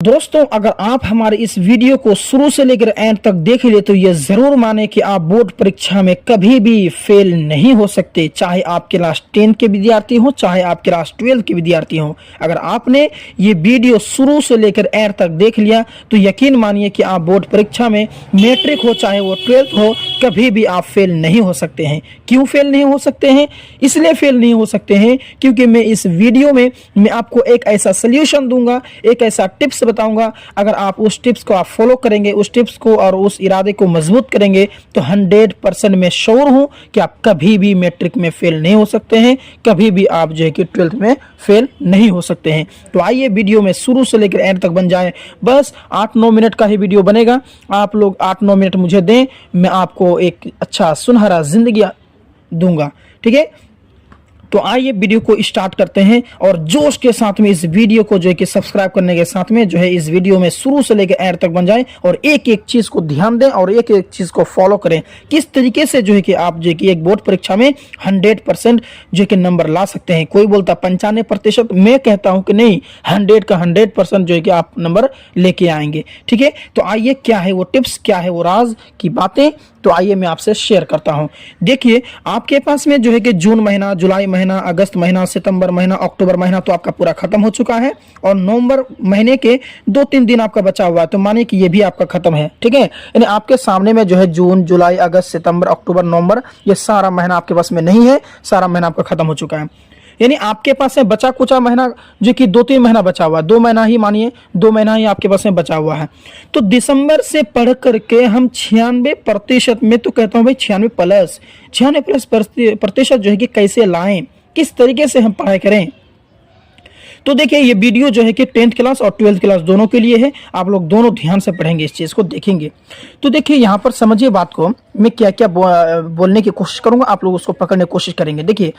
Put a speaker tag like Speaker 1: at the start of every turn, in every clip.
Speaker 1: दोस्तों, अगर आप हमारे इस वीडियो को शुरू से लेकर एंड तक देख ले तो ये जरूर माने कि आप बोर्ड परीक्षा में कभी भी फेल नहीं हो सकते, चाहे आप क्लास 10 के विद्यार्थी हो, चाहे आप क्लास 12 के विद्यार्थी हो। अगर आपने ये वीडियो शुरू से लेकर एंड तक देख लिया तो यकीन मानिए कि आप बोर्ड परीक्षा में मैट्रिक हो चाहे वो 12th हो, कभी भी आप फेल नहीं हो सकते हैं। क्यों फेल नहीं हो सकते हैं? इसलिए फेल नहीं हो सकते हैं क्योंकि मैं इस वीडियो में मैं आपको एक ऐसा सोल्यूशन दूंगा, एक ऐसा टिप्स बताऊंगा। अगर आप उस टिप्स को आप फॉलो करेंगे, उस टिप्स को और उस इरादे को मजबूत करेंगे तो 100% मैं श्योर हूं कि आप कभी भी मैट्रिक में फेल नहीं हो सकते हैं, कभी भी आप जो है कि 12th में फेल नहीं हो सकते हैं। तो आइए वीडियो में शुरू से लेकर एंड तक बन जाए। बस 8-9 मिनट का ही वीडियो बनेगा। आप लोग 8-9 मिनट मुझे दें, मैं आपको एक अच्छा सुनहरा जिंदगी दूंगा। ठीक है, तो आइए वीडियो को स्टार्ट करते हैं और जोश के साथ में इस वीडियो को जो है कि सब्सक्राइब करने के साथ में जो है इस वीडियो में शुरू से लेकर एंड तक बन जाए और एक एक चीज को ध्यान दें और एक एक चीज को फॉलो करें। किस तरीके से जो है कि आप जो है कि एक बोर्ड परीक्षा में 100% जो है कि नंबर ला सकते हैं। कोई बोलता 95%, मैं कहता हूं कि नहीं, 100 का 100% जो है कि आप नंबर लेके आएंगे। ठीक है, तो आइए क्या है वो टिप्स, क्या है वो राज की बातें, तो आइए मैं आपसे शेयर करता हूं। देखिए, आपके पास में जो है कि जून महीना, जुलाई महीना, अगस्त महीना, सितंबर महीना, अक्टूबर महीना तो आपका पूरा खत्म हो चुका है और नवंबर महीने के 2-3 दिन आपका बचा हुआ है, तो मानिए कि ये भी आपका खत्म है। ठीक है, यानी आपके सामने में जो है जून, जुलाई, अगस्त, सितंबर, अक्टूबर, नवंबर, ये सारा महीना आपके पास में नहीं है, सारा महीना आपका खत्म हो चुका है। यानी आपके पास में बचा कुचा महीना जो कि 2-3 महीना बचा हुआ है, 2 महीना ही मानिए, 2 महीना ही आपके पास में बचा हुआ है। तो दिसंबर से पढ़ करके हम 96% में तो कहता हूं भाई 96+ जो है कि कैसे लाएं, किस तरीके से हम पढ़ाई करें। तो देखिए, ये वीडियो जो है कि 10th क्लास और 12th क्लास दोनों के लिए है। आप लोग दोनों ध्यान से पढ़ेंगे, इस चीज को देखेंगे। तो देखिए, यहाँ पर समझिए बात को, मैं क्या क्या बोलने की कोशिश करूंगा, आप लोग उसको पकड़ने की कोशिश करेंगे। देखिए,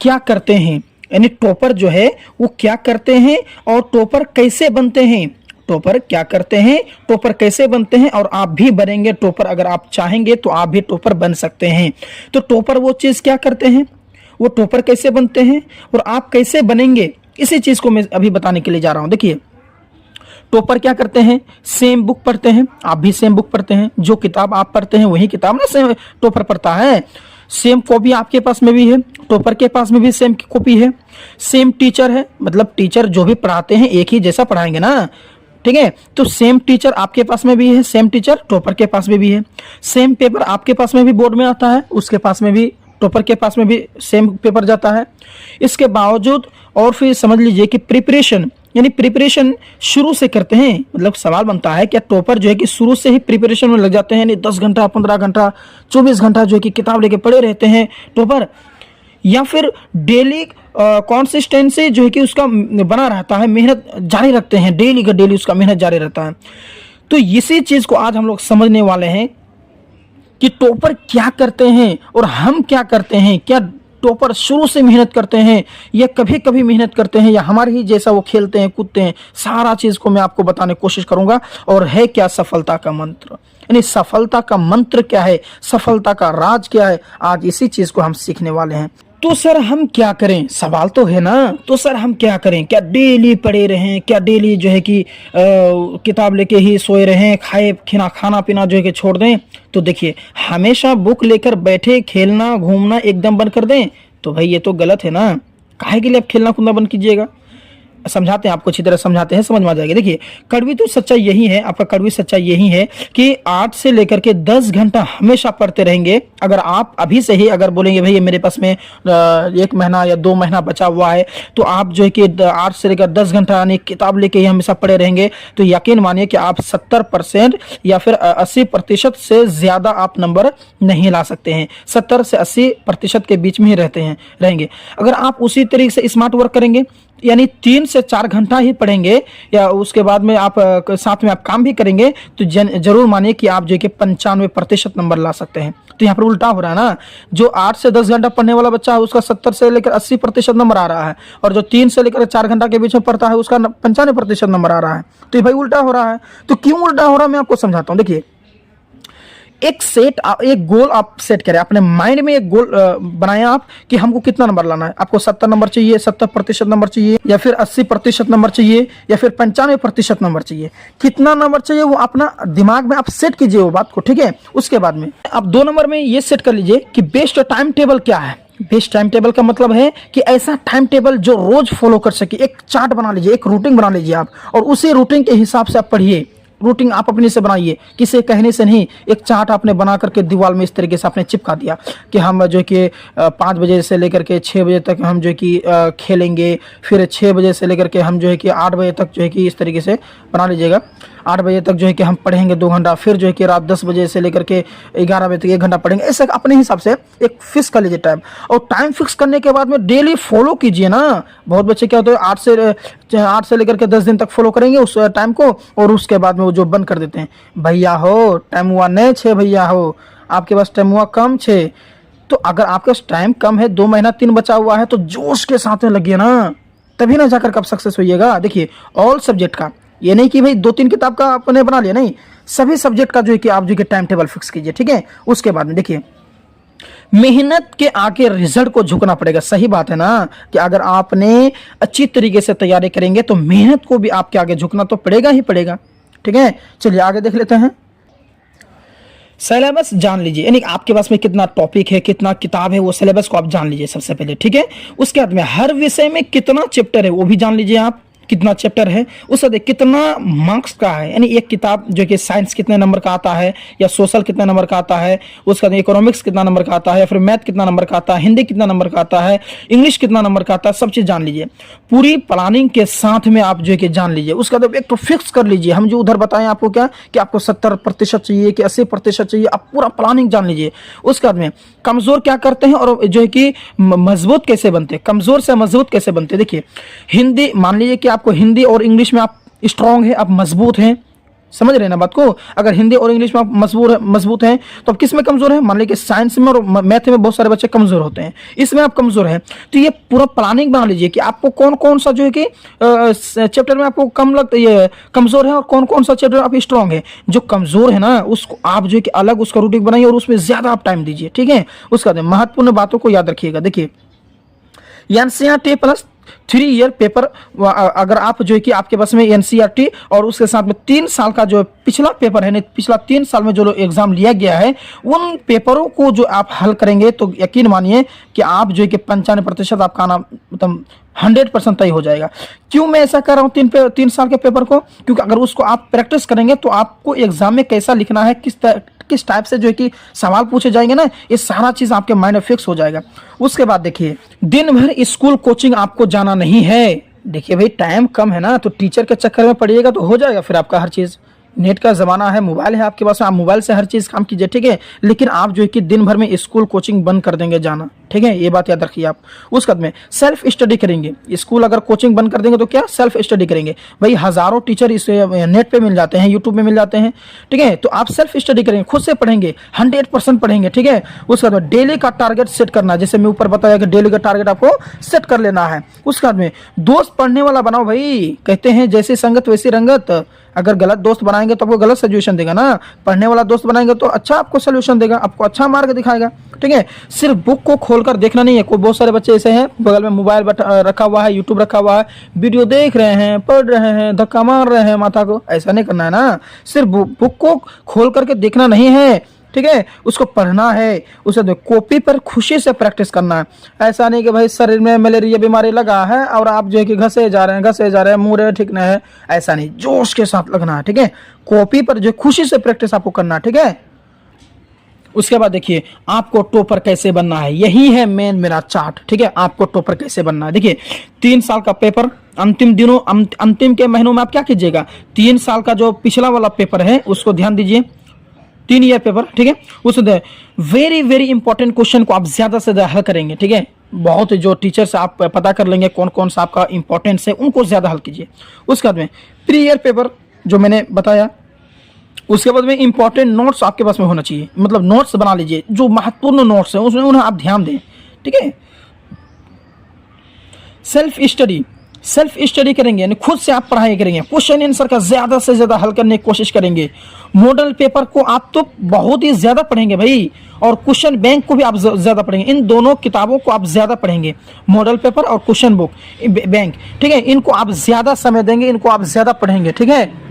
Speaker 1: क्या करते हैं, यानी टॉपर जो है वो क्या करते हैं और टॉपर कैसे बनते हैं। टॉपर क्या करते हैं, टॉपर कैसे बनते हैं, और आप भी बनेंगे टॉपर। अगर आप चाहेंगे तो आप भी टॉपर बन सकते हैं। तो टॉपर वो चीज क्या करते हैं, वो टॉपर कैसे बनते हैं और आप कैसे बनेंगे, इसी चीज को मैं अभी बताने के लिए जा रहा हूं। देखिए, टॉपर क्या करते हैं, सेम बुक पढ़ते हैं, आप भी सेम बुक पढ़ते हैं। जो किताब आप पढ़ते हैं वही किताब ना सेम टॉपर पढ़ता है। सेम कॉपी आपके पास में भी है, टॉपर के पास में भी सेम कॉपी है। सेम टीचर है, मतलब टीचर जो भी पढ़ाते हैं एक ही जैसा पढ़ाएंगे ना। ठीक है, तो सेम टीचर आपके पास में भी है, सेम टीचर टॉपर के पास में भी है। सेम पेपर आपके पास में भी बोर्ड में आता है, उसके पास में भी, टॉपर के पास में भी सेम पेपर जाता है। इसके बावजूद और फिर समझ लीजिए कि प्रिपरेशन, यानी प्रिपरेशन शुरू से करते हैं। मतलब सवाल बनता है क्या टॉपर जो है कि शुरू से ही प्रिपरेशन में लग जाते हैं, यानी 10 घंटा, 15 घंटा, 24 घंटा जो है कि किताब लेके पढ़े रहते हैं टॉपर, या फिर डेली कंसिस्टेंसी जो है कि उसका बना रहता है, मेहनत जारी रखते हैं, डेली का डेली उसका मेहनत जारी रहता है। तो इसी चीज को आज हम लोग समझने वाले हैं कि टॉपर क्या करते हैं और हम क्या करते हैं। क्या टॉपर शुरू से मेहनत करते हैं या कभी कभी मेहनत करते हैं, या हमारे ही जैसा वो खेलते हैं, कूदते हैं, सारा चीज को मैं आपको बताने की कोशिश करूंगा। और है क्या सफलता का मंत्र, यानी सफलता का मंत्र क्या है, सफलता का राज क्या है, आज इसी चीज को हम सीखने वाले हैं। तो सर हम क्या करें, सवाल तो है ना। तो सर हम क्या करें, क्या डेली पढ़े रहें, क्या डेली जो है कि किताब लेके ही सोए रहें, खाना पीना जो है कि छोड़ दें। तो देखिए, हमेशा बुक लेकर बैठे, खेलना घूमना एकदम बंद कर दें, तो भाई ये तो गलत है ना। काहे के लिए आप खेलना कूदना बंद कीजिएगा। समझाते हैं आपको, अच्छी तरह समझाते हैं, समझ में आ जाएगी। देखिए, कड़वी तो सच्चाई यही है, आपका कड़वी सच्चाई यही है कि 8 से लेकर के 10 घंटा हमेशा पढ़ते रहेंगे। अगर आप अभी से ही अगर बोलेंगे भाई मेरे पास में 1 महीना या 2 महीना बचा हुआ है, तो आप जो है कि 8 से लेकर 10 घंटा यानी किताब लेके ही हमेशा पढ़े रहेंगे, तो यकीन मानिए कि आप 70% या फिर 80% से ज्यादा आप नंबर नहीं ला सकते हैं। 70 से 80% के बीच में ही रहेंगे। अगर आप उसी तरीके से स्मार्ट वर्क करेंगे, यानी 3 से 4 घंटा ही पढ़ेंगे, या उसके बाद में आप साथ में आप काम भी करेंगे, तो जरूर मानिए कि आप जो कि 95% नंबर ला सकते हैं। तो यहाँ पर उल्टा हो रहा है ना, जो 8 से 10 घंटा पढ़ने वाला बच्चा है उसका 70 से लेकर 80% नंबर आ रहा है, और जो 3 से लेकर 4 घंटा के बीच में पढ़ता है उसका 95% नंबर आ रहा है। तो ये भाई उल्टा हो रहा है। तो क्यों उल्टा हो रहा है मैं आपको समझाता हूँ। देखिए, एक गोल आप सेट करें अपने माइंड में, एक गोल बनाएं आप कि हमको कितना नंबर लाना है। आपको 70 नंबर चाहिए, 70% नंबर चाहिए, या फिर 80% नंबर चाहिए, या फिर 95% नंबर चाहिए, कितना नंबर चाहिए वो अपना दिमाग में आप सेट कीजिए वो बात को, ठीक है। उसके बाद में आप 2 नंबर में ये सेट कर लीजिए कि बेस्ट टाइम टेबल क्या है। बेस्ट टाइम टेबल का मतलब है कि ऐसा टाइम टेबल जो रोज फॉलो कर सके। एक चार्ट बना लीजिए, एक रूटीन बना लीजिए आप, और उसी रूटीन के हिसाब से आप पढ़िए। रूटीन आप अपने से बनाइए, किसी कहने से नहीं। एक चार्ट आपने बना करके दीवार में इस तरीके से आपने चिपका दिया कि हम जो कि 5 बजे से लेकर के 6 बजे तक हम जो कि खेलेंगे, फिर 6 बजे से लेकर के हम जो है कि 8 बजे तक जो है कि इस तरीके से बना लीजिएगा। 8 बजे तक जो है कि हम पढ़ेंगे 2 घंटा, फिर जो है कि रात 10 बजे से लेकर के 11 बजे तक 1 घंटा पढ़ेंगे। ऐसे अपने हिसाब से एक फिक्स कर लीजिए टाइम, और टाइम फिक्स करने के बाद में डेली फॉलो कीजिए ना। बहुत बच्चे क्या होते हैं 8 से लेकर के 10 दिन तक फॉलो करेंगे उस टाइम को, और उसके बाद में वो जो बंद कर देते हैं। भैया हो टाइम हुआ नहीं 6, भैया हो आपके पास टाइम हुआ कम 6। तो अगर आपके पास टाइम कम है, 2 महीना 3 बचा हुआ है, तो जोश के साथ में लगिए ना, तभी ना जाकर कब सक्सेस होइएगा। देखिए ऑल सब्जेक्ट का, ये नहीं कि भाई 2-3 किताब का आपने बना लिया, नहीं, सभी सब्जेक्ट का जो है कि आप जो कि टाइम टेबल फिक्स कीजिए, ठीक है। उसके बाद में देखिए मेहनत के आगे रिजल्ट को झुकना पड़ेगा। सही बात है ना कि अगर आपने अच्छी तरीके से तैयारी करेंगे तो मेहनत को भी आपके आगे झुकना तो पड़ेगा ही पड़ेगा, ठीक है। चलिए आगे देख लेते हैं। सिलेबस जान लीजिए, यानी आपके पास में कितना टॉपिक है, कितना किताब है, वो सिलेबस को आप जान लीजिए सबसे पहले, ठीक है। उसके बाद में हर विषय में कितना चैप्टर है वो भी जान लीजिए आप, कितना चैप्टर है। उसके बाद कितना मार्क्स का है, यानी एक किताब जो कि साइंस कितने नंबर का आता है, या सोशल कितने नंबर का आता है, उसके बाद इकोनॉमिक्स कितना नंबर का आता है, या फिर मैथ कितना नंबर का आता है, हिंदी कितना नंबर का आता है, इंग्लिश कितना नंबर का आता है, सब चीज जान लीजिए। पूरी प्लानिंग के साथ में आप जो है कि जान लीजिए। उसके बाद एक तो फिक्स कर लीजिए, हम जो उधर बताएं आपको क्या कि आपको 70% चाहिए कि 80% चाहिए, आप पूरा प्लानिंग जान लीजिए। उसके बाद में कमजोर क्या करते हैं और जो है कि मजबूत कैसे बनते हैं, कमजोर से मजबूत कैसे बनते हैं। देखिए हिंदी, मान लीजिए कि आपको हिंदी और इंग्लिश में आप स्ट्रांग है, आप मजबूत हैं, समझ रहे हैं ना बात को। अगर हिंदी और इंग्लिश में आप मजबूत हैं तो आप किस में कमजोर हैं, मान लीजिए कि साइंस में और मैथ में बहुत सारे बच्चे कमजोर होते हैं, इसमें आप कमजोर हैं। तो ये पूरा प्लानिंग बना लीजिए कि आपको कौन कौन सा जो है कि चैप्टर में आपको कम लगता है, कमजोर है, और कौन कौन सा चैप्टर आप स्ट्रांग है। जो कमजोर है ना उसको आप जो है कि अलग उसका रूटीन बनाइए और उसमें ज्यादा आप टाइम दीजिए, ठीक है। उसका महत्वपूर्ण बातों को याद रखिएगा। देखिए एनसीईआरटी प्लस 3 ईयर पेपर, अगर आप जो है कि आपके पास में एनसीईआरटी और उसके साथ में 3 साल का जो पिछला पेपर है, पिछला 3 साल में जो एग्जाम लिया गया है, उन पेपरों को जो आप हल करेंगे तो यकीन मानिए कि आप जो है कि 95% आपका नाम मतलब 100% तय हो जाएगा। क्यों मैं ऐसा कर रहा हूँ 3 साल के पेपर को, क्योंकि अगर उसको आप प्रैक्टिस करेंगे तो आपको एग्जाम में कैसा लिखना है, किस टाइप से जो है कि सवाल पूछे जाएंगे ना, ये सारा चीज आपके माइंड में फिक्स हो जाएगा। उसके बाद देखिए दिन भर स्कूल कोचिंग आपको जाना नहीं है। देखिए भाई टाइम कम है ना, तो टीचर के चक्कर में पड़िएगा तो हो जाएगा फिर आपका हर चीज। नेट का जमाना है, मोबाइल है आपके पास में, आप मोबाइल से हर चीज काम कीजिए, ठीक है। लेकिन आप जो है कि दिन भर में स्कूल कोचिंग बंद कर देंगे जाना, ठीक है, ये बात याद रखिए आप। उसके बाद में सेल्फ स्टडी करेंगे। स्कूल अगर कोचिंग बंद कर देंगे तो क्या सेल्फ स्टडी करेंगे। भाई हजारों टीचर इस नेट पे मिल जाते हैं, यूट्यूब में मिल जाते हैं, ठीक है। तो आप सेल्फ स्टडी करेंगे, खुद से पढ़ेंगे, 100% पढ़ेंगे, ठीक है। उसके बाद डेली का टारगेट सेट करना, जैसे मैं ऊपर बताया कि डेली का टारगेट आपको सेट कर लेना है। उसके बाद में दोस्त पढ़ने वाला बनाओ भाई, कहते हैं जैसी संगत वैसी रंगत। अगर गलत दोस्त बनाएंगे तो आपको गलत सजेशन देगा ना, पढ़ने वाला दोस्त बनाएंगे तो अच्छा आपको सोल्यूशन देगा, आपको अच्छा मार्ग दिखाएगा, ठीक है। सिर्फ बुक को खोलकर देखना नहीं है। कोई बहुत सारे बच्चे ऐसे हैं बगल में मोबाइल रखा हुआ है, यूट्यूब रखा हुआ है, वीडियो देख रहे हैं, पढ़ रहे हैं, धक्का मार रहे हैं माथा को, ऐसा नहीं करना है ना। सिर्फ बुक को खोल करके देखना नहीं है, ठीक है, उसको पढ़ना है। उसे कॉपी पर खुशी से प्रैक्टिस करना है। ऐसा नहीं कि भाई शरीर में मलेरिया बीमारी लगा है और आप जो है कि घसे जा रहे हैं, मुंह ठीक नहीं है, ऐसा नहीं, जोश के साथ लगना है, ठीक है। कॉपी पर जो खुशी से प्रैक्टिस आपको करना है, ठीक है। उसके बाद देखिए आपको टॉपर कैसे बनना है, यही है मेन मेरा चार्ट, ठीक है। आपको टॉपर कैसे बनना है, देखिए 3 साल का पेपर, अंतिम दिनों अंतिम के महीनों में आप क्या कीजिएगा, 3 साल का जो पिछला वाला पेपर है उसको ध्यान दीजिए, 3 ईयर पेपर, ठीक है। उसमें वेरी वेरी इंपॉर्टेंट क्वेश्चन को आप ज्यादा से ज्यादा हल करेंगे, ठीक है। बहुत जो टीचर से आप पता कर लेंगे कौन कौन सा आपका इंपॉर्टेंस है, उनको ज्यादा हल कीजिए। उसके बाद में प्री ईयर पेपर जो मैंने बताया, उसके बाद में इंपॉर्टेंट नोट्स आपके पास में होना चाहिए, मतलब नोट्स बना लीजिए, जो महत्वपूर्ण नोट्स हैं उसमें उन्हें आप ध्यान दें, ठीक है। सेल्फ सेल्फ स्टडी करेंगे, यानी खुद से आप पढ़ाई करेंगे, क्वेश्चन आंसर का ज़्यादा से ज़्यादा हल करने की कोशिश करेंगे। मॉडल पेपर को आप तो बहुत ही ज़्यादा पढ़ेंगे भाई, और क्वेश्चन बैंक को भी आप ज़्यादा पढ़ेंगे। इन दोनों किताबों को आप ज़्यादा पढ़ेंगे, मॉडल पेपर और क्वेश्चन बुक बैंक, ठीक है। इनको आप ज़्यादा समय देंगे, इनको आप ज़्यादा पढ़ेंगे, ठीक है।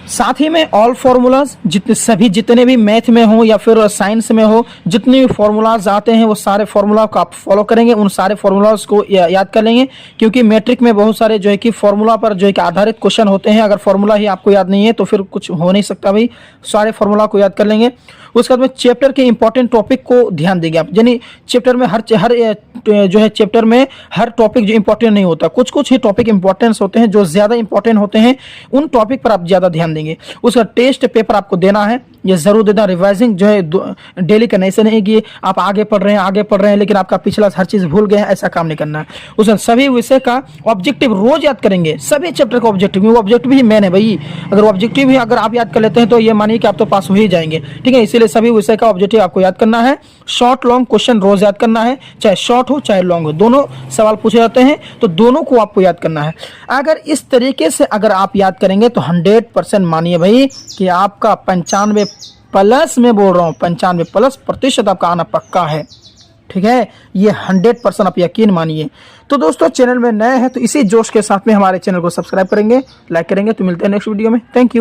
Speaker 1: साथ ही में ऑल फार्मूलाज जितने भी मैथ में हो या फिर साइंस में हो, जितने भी फार्मूलाज आते हैं वो सारे फार्मूला को आप फॉलो करेंगे, उन सारे फार्मूलाज को याद कर लेंगे, क्योंकि मैट्रिक में बहुत सारे जो है कि फार्मूला पर जो है कि आधारित क्वेश्चन होते हैं। अगर फार्मूला ही आपको याद नहीं है तो फिर कुछ हो नहीं सकता भाई, सारे फार्मूला को याद कर लेंगे। उसके बाद में चैप्टर के इंपॉर्टेंट टॉपिक को ध्यान देंगे आप, यानी चैप्टर में हर जो है चैप्टर में हर टॉपिक जो इंपॉर्टेंट नहीं होता, कुछ कुछ ही टॉपिक इंपॉर्टेंस होते हैं, जो ज़्यादा इंपॉर्टेंट होते हैं उन टॉपिक पर आप ज़्यादा ध्यान देंगे। उसका टेस्ट पेपर आपको देना है, ये जरूर देना। रिवाइजिंग जो है डेली करना, ऐसे नहीं कि आप आगे पढ़ रहे हैं लेकिन आपका पिछला हर चीज़ भूल गए हैं, ऐसा काम नहीं करना है। उसमें सभी विषय का ऑब्जेक्टिव रोज याद करेंगे, सभी चैप्टर का ऑब्जेक्टिव, वो ऑब्जेक्टिव ही मेन है भाई। अगर ऑब्जेक्टिव ही अगर आप याद कर लेते हैं तो ये मानिए कि आप तो पास हो ही जाएंगे, ठीक है। इसीलिए सभी विषय का ऑब्जेक्टिव आपको याद करना है। शॉर्ट लॉन्ग क्वेश्चन रोज याद करना है, चाहे शॉर्ट हो चाहे लॉन्ग हो, दोनों सवाल पूछे जाते हैं तो दोनों को आपको याद करना है। अगर इस तरीके से अगर आप याद करेंगे तो 100% मानिए भाई कि आपका 95+ में बोल रहा हूँ, 95+ आपका आना पक्का है, ठीक है। ये 100% आप यकीन मानिए। तो दोस्तों, चैनल में नए हैं तो इसी जोश के साथ में हमारे चैनल को सब्सक्राइब करेंगे, लाइक करेंगे। तो मिलते हैं नेक्स्ट वीडियो में। Thank you.